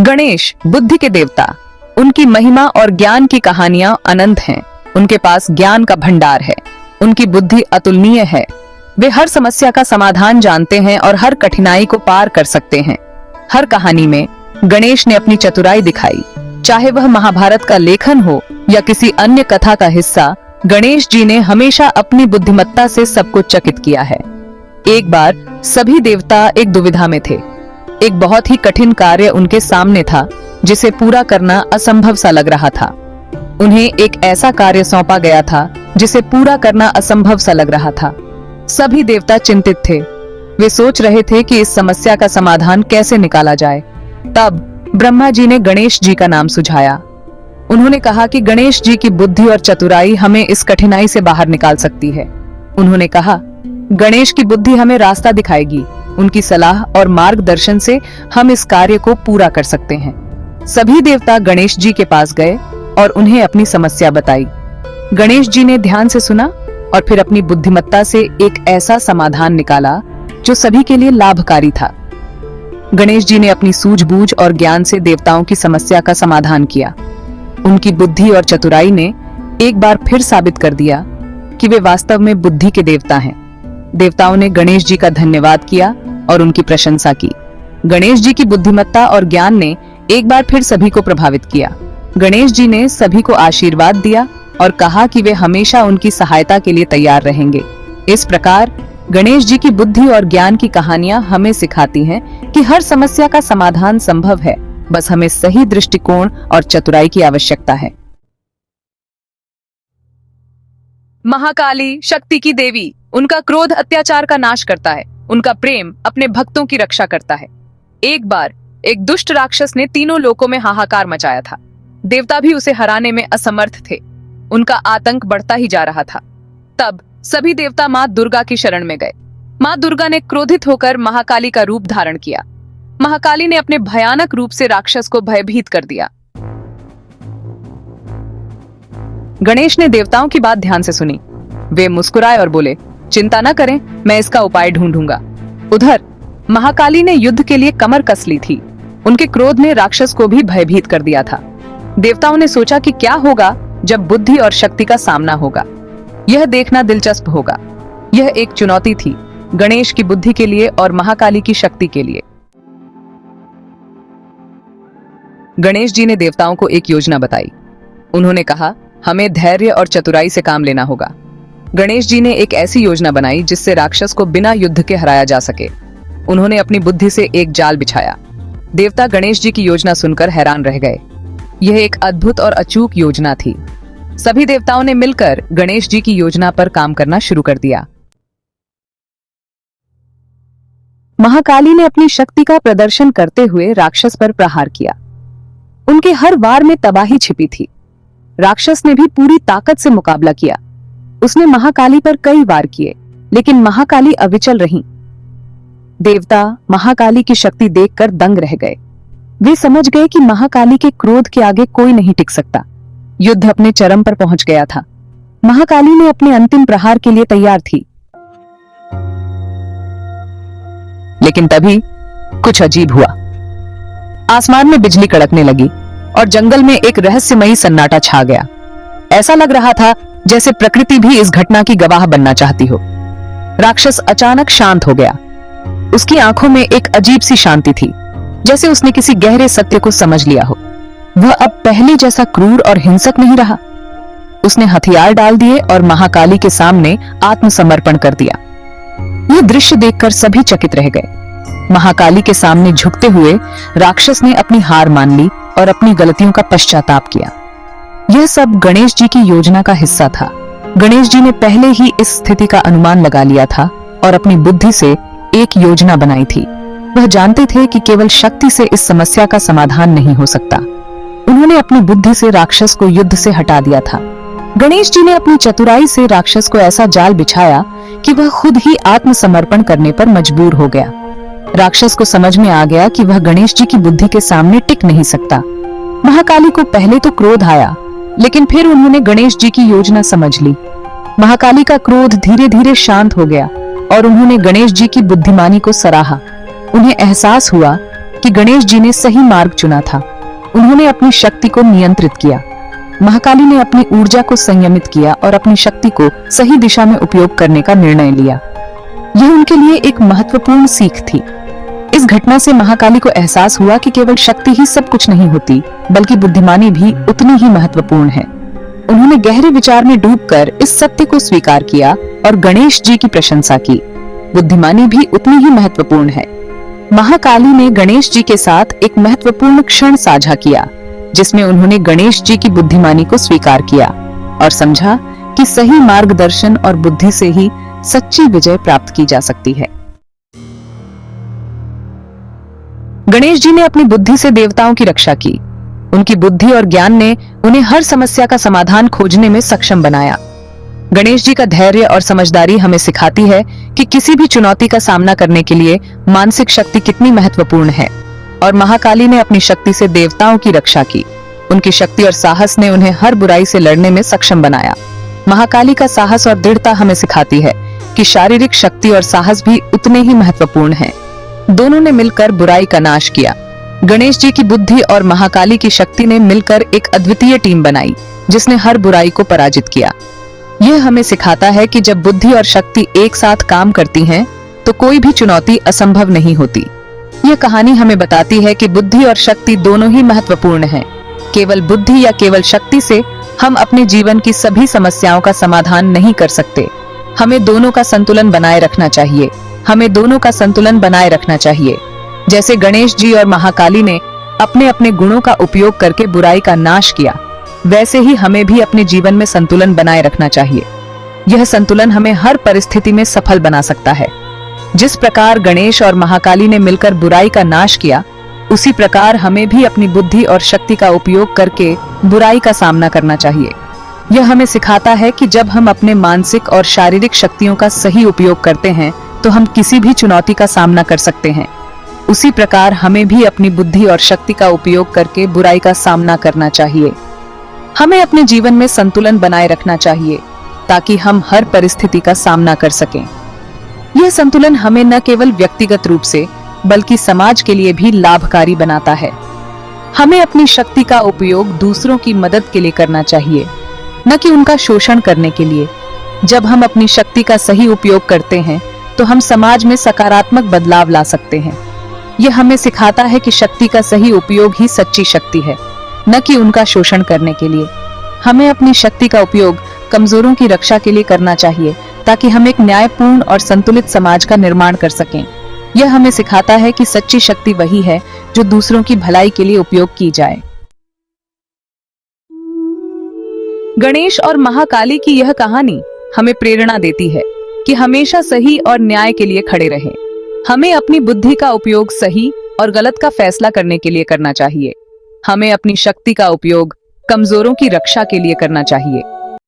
गणेश बुद्धि के देवता, उनकी महिमा और ज्ञान की कहानियां अनंत हैं। उनके पास ज्ञान का भंडार है, उनकी बुद्धि अतुलनीय है। वे हर समस्या का समाधान जानते हैं और हर कठिनाई को पार कर सकते हैं। हर कहानी में गणेश ने अपनी चतुराई दिखाई, चाहे वह महाभारत का लेखन हो या किसी अन्य कथा का हिस्सा। गणेश जी ने हमेशा अपनी बुद्धिमत्ता से सबको चकित किया है। एक बार सभी देवता एक दुविधा में थे। एक बहुत ही कठिन कार्य उनके सामने था जिसे पूरा करना असंभव सा लग रहा था। उन्हें एक ऐसा कार्य सौंपा गया था जिसे पूरा करना असंभव सा लग रहा था। सभी देवता चिंतित थे। वे सोच रहे थे कि इस समस्या का समाधान कैसे निकाला जाए। तब ब्रह्मा जी ने गणेश जी का नाम सुझाया। उन्होंने कहा कि गणेश जी की बुद्धि और चतुराई हमें इस कठिनाई से बाहर निकाल सकती है। उन्होंने कहा, गणेश की बुद्धि हमें रास्ता दिखाएगी। उनकी सलाह और मार्गदर्शन से हम इस कार्य को पूरा कर सकते हैं। सभी देवता गणेश जी के पास गए और उन्हें अपनी समस्या बताई। गणेश जी ने ध्यान से सुना और फिर अपनी बुद्धिमत्ता से एक ऐसा समाधान निकाला जो सभी के लिए लाभकारी था। गणेश जी ने अपनी सूझबूझ और ज्ञान से देवताओं की समस्या का समाधान किया। उनकी बुद्धि और चतुराई ने एक बार फिर साबित कर दिया कि वे वास्तव में बुद्धि के देवता हैं। देवताओं ने गणेश जी का धन्यवाद किया और उनकी प्रशंसा की। गणेश जी की बुद्धिमत्ता और ज्ञान ने एक बार फिर सभी को प्रभावित किया। गणेश जी ने सभी को आशीर्वाद दिया और कहा कि वे हमेशा उनकी सहायता के लिए तैयार रहेंगे। इस प्रकार गणेश जी की बुद्धि और ज्ञान की कहानियां हमें सिखाती हैं कि हर समस्या का समाधान संभव है, बस हमें सही दृष्टिकोण और चतुराई की आवश्यकता है। महाकाली शक्ति की देवी, उनका क्रोध अत्याचार का नाश करता है, उनका प्रेम अपने भक्तों की रक्षा करता है। एक बार एक दुष्ट राक्षस ने तीनों लोकों में हाहाकार मचाया था। देवता भी उसे हराने में असमर्थ थे। उनका आतंक बढ़ता ही जा रहा था। तब सभी देवता माँ दुर्गा की शरण में गए। माँ दुर्गा ने क्रोधित होकर महाकाली का रूप धारण किया। महाकाली ने अपने भयानक रूप से राक्षस को भयभीत कर दिया। गणेश ने देवताओं की बात ध्यान से सुनी। वे मुस्कुराए और बोले, चिंता न करें, मैं इसका उपाय ढूंढूंगा। उधर महाकाली ने युद्ध के लिए कमर कस ली थी। उनके क्रोध ने राक्षस को भी भयभीत कर दिया था। देवताओं ने सोचा कि क्या होगा जब बुद्धि और शक्ति का सामना होगा। यह देखना दिलचस्प होगा। यह एक चुनौती थी, गणेश की बुद्धि के लिए और महाकाली की शक्ति के लिए। गणेश जी ने देवताओं को एक योजना बताई। उन्होंने कहा, हमें धैर्य और चतुराई से काम लेना होगा। गणेश जी ने एक ऐसी योजना बनाई जिससे राक्षस को बिना युद्ध के हराया जा सके। उन्होंने अपनी बुद्धि से एक जाल बिछाया। देवता गणेश जी की योजना सुनकर हैरान रह गए। यह एक अद्भुत और अचूक योजना थी। सभी देवताओं ने मिलकर गणेश जी की योजना पर काम करना शुरू कर दिया। महाकाली ने अपनी शक्ति का प्रदर्शन करते हुए राक्षस पर प्रहार किया। उनके हर वार में तबाही छिपी थी। राक्षस ने भी पूरी ताकत से मुकाबला किया। उसने महाकाली पर कई वार किए, लेकिन महाकाली अविचल रहीं। देवता महाकाली की शक्ति देखकर दंग रह गए। वे समझ गए कि महाकाली के क्रोध के आगे कोई नहीं टिक सकता। युद्ध अपने चरम पर पहुंच गया था। महाकाली ने अपने अंतिम प्रहार के लिए तैयार थी। लेकिन तभी कुछ अजीब हुआ। आसमान में बिजली कड़कने लगी और जंगल में एक रहस्यमयी सन्नाटा छा गया। ऐसा लग रहा था जैसे प्रकृति भी इस घटना की गवाह बनना चाहती हो। राक्षस अचानक शांत हो गया। उसकी आंखों में एक अजीब सी शांति थी, जैसे उसने किसी गहरे सत्य को समझ लिया हो। वह अब पहले जैसा क्रूर और हिंसक नहीं रहा। उसने हथियार डाल दिए और महाकाली के सामने आत्मसमर्पण कर दिया। यह दृश्य देखकर सभी चकित रह गए। महाकाली के सामने झुकते हुए राक्षस ने अपनी हार मान ली और अपनी गलतियों का पश्चाताप किया। यह सब गणेश जी की योजना का हिस्सा था। गणेश जी ने पहले ही इस स्थिति का अनुमान लगा लिया था और अपनी बुद्धि से एक योजना बनाई थी। वह जानते थे कि केवल शक्ति से इस समस्या का समाधान नहीं हो सकता। उन्होंने अपनी बुद्धि से राक्षस को युद्ध से हटा दिया था। गणेश जी ने अपनी चतुराई से राक्षस को ऐसा जाल बिछाया कि वह खुद ही आत्मसमर्पण करने पर मजबूर हो गया। राक्षस को समझ में आ गया कि वह गणेश जी की बुद्धि के सामने टिक नहीं सकता। महाकाली को पहले तो क्रोध आया, लेकिन फिर उन्होंने गणेश जी की योजना समझ ली। महाकाली का क्रोध धीरे धीरे शांत हो गया और उन्होंने गणेश जी की बुद्धिमानी को सराहा। उन्हें एहसास हुआ कि गणेश जी ने सही मार्ग चुना था। उन्होंने अपनी शक्ति को नियंत्रित किया। महाकाली ने अपनी ऊर्जा को संयमित किया और अपनी शक्ति को सही दिशा में उपयोग करने का निर्णय लिया। यह उनके लिए एक महत्वपूर्ण सीख थी। इस घटना से महाकाली को एहसास हुआ कि केवल शक्ति ही सब कुछ नहीं होती, बल्कि बुद्धिमानी भी उतनी ही महत्वपूर्ण है। उन्होंने गहरे विचार में डूबकर इस सत्य को स्वीकार किया और गणेश जी की प्रशंसा की। बुद्धिमानी भी उतनी ही महत्वपूर्ण है। महाकाली ने गणेश जी के साथ एक महत्वपूर्ण क्षण साझा किया, जिसमें उन्होंने गणेश जी की बुद्धिमानी को स्वीकार किया और समझा कि सही मार्गदर्शन और बुद्धि से ही सच्ची विजय प्राप्त की जा सकती है। गणेश जी ने अपनी बुद्धि से देवताओं की रक्षा की। उनकी बुद्धि और ज्ञान ने उन्हें हर समस्या का समाधान खोजने में सक्षम बनाया। गणेश जी का धैर्य और समझदारी हमें सिखाती है कि किसी भी चुनौती का सामना करने के लिए मानसिक शक्ति कितनी महत्वपूर्ण है। और महाकाली ने अपनी शक्ति से देवताओं की रक्षा की। उनकी शक्ति और साहस ने उन्हें हर बुराई से लड़ने में सक्षम बनाया। महाकाली का साहस और दृढ़ता हमें सिखाती है कि शारीरिक शक्ति और साहस भी उतने ही महत्वपूर्ण हैं। दोनों ने मिलकर बुराई का नाश किया। गणेश जी की बुद्धि और महाकाली की शक्ति ने मिलकर एक अद्वितीय टीम बनाई, जिसने हर बुराई को पराजित किया। यह हमें सिखाता है कि जब बुद्धि और शक्ति एक साथ काम करती हैं, तो कोई भी चुनौती असंभव नहीं होती। यह कहानी हमें बताती है कि बुद्धि और शक्ति दोनों ही महत्वपूर्ण हैं। केवल बुद्धि या केवल शक्ति से हम अपने जीवन की सभी समस्याओं का समाधान नहीं कर सकते। हमें दोनों का संतुलन बनाए रखना चाहिए। हमें दोनों का संतुलन बनाए रखना चाहिए। जैसे गणेश जी और महाकाली ने अपने अपने गुणों का उपयोग करके बुराई का नाश किया, वैसे ही हमें भी अपने जीवन में संतुलन बनाए रखना चाहिए। यह संतुलन हमें हर परिस्थिति में सफल बना सकता है। जिस प्रकार गणेश और महाकाली ने मिलकर बुराई का नाश किया, उसी प्रकार हमें भी अपनी बुद्धि और शक्ति का उपयोग करके बुराई का सामना करना चाहिए। यह हमें सिखाता है कि जब हम अपने मानसिक और शारीरिक शक्तियों का सही उपयोग करते हैं, तो हम किसी भी चुनौती का सामना कर सकते हैं। उसी प्रकार हमें भी अपनी बुद्धि और शक्ति का उपयोग करके बुराई का सामना करना चाहिए। हमें अपने जीवन में संतुलन बनाए रखना चाहिए, ताकि हम हर परिस्थिति का सामना कर सकें। यह संतुलन हमें न केवल व्यक्तिगत रूप से, बल्कि समाज के लिए भी लाभकारी बनाता है। हमें अपनी शक्ति का उपयोग दूसरों की मदद के लिए करना चाहिए, न कि उनका शोषण करने के लिए। जब हम अपनी शक्ति का सही उपयोग करते हैं, तो हम समाज में सकारात्मक बदलाव ला सकते हैं। यह हमें सिखाता है कि शक्ति का सही उपयोग ही सच्ची शक्ति है, न कि उनका शोषण करने के लिए। हमें अपनी शक्ति का उपयोग कमजोरों की रक्षा के लिए करना चाहिए, ताकि हम एक न्यायपूर्ण और संतुलित समाज का निर्माण कर सकें। यह हमें सिखाता है कि सच्ची शक्ति वही है जो दूसरों की भलाई के लिए उपयोग की जाए। गणेश और महाकाली की यह कहानी हमें प्रेरणा देती है कि हमेशा सही और न्याय के लिए खड़े रहें। हमें अपनी बुद्धि का उपयोग सही और गलत का फैसला करने के लिए करना चाहिए। हमें अपनी शक्ति का उपयोग कमजोरों की रक्षा के लिए करना चाहिए।